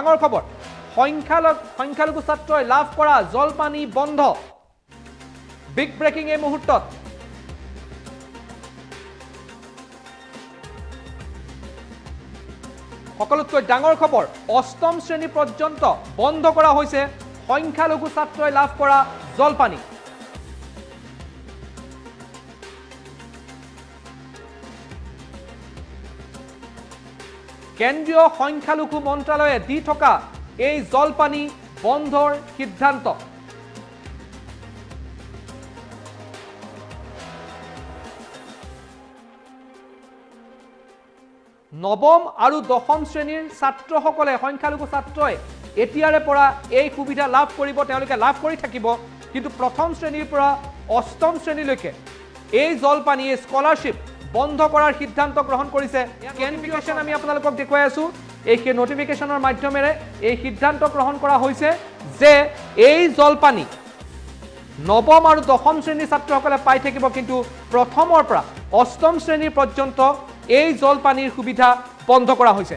ডাঙৰ খবৰ সংখ্যালঘু ছাত্ৰই লাভ কৰা জলপানী বন্ধ বিগ ব্ৰেকিং এই মুহূৰ্তত সকলোতকৈ ডাঙৰ খবৰ অষ্টম শ্ৰেণী পৰ্যন্ত বন্ধ কৰা হৈছে সংখ্যালঘু ছাত্ৰই লাভ কৰা জলপানী কেন্দ্ৰীয় সংখ্যালঘু মন্ত্ৰালয়ে দি থকা এই জলপানী বন্ধৰ সিদ্ধান্ত নৱম আৰু দশম শ্ৰেণীৰ ছাত্ৰসকলে সংখ্যালঘু ছাত্ৰই এতিয়াৰে পৰা এই সুবিধা লাভ কৰিব তেওঁলোকে লাভ কৰি থাকিব কিন্তু প্ৰথম শ্ৰেণীৰ পৰা অষ্টম শ্ৰেণীলৈকে এই জলপানী এই স্কলাৰশ্বিপ বন্ধ কৰাৰ সিদ্ধান্ত গ্ৰহণ কৰিছে কেন্দ্ৰীয় আমি আপোনালোকক দেখুৱাই আছো এই নটিফিকেশনৰ মাধ্যমেৰে এই সিদ্ধান্ত গ্ৰহণ কৰা হৈছে যে এই জলপানী নৱম আৰু দশম শ্ৰেণীৰ ছাত্ৰসকলে পাই থাকিব কিন্তু প্ৰথমৰ পৰা অষ্টম শ্ৰেণীৰ পৰ্যন্ত এই জলপানীৰ সুবিধা বন্ধ কৰা হৈছে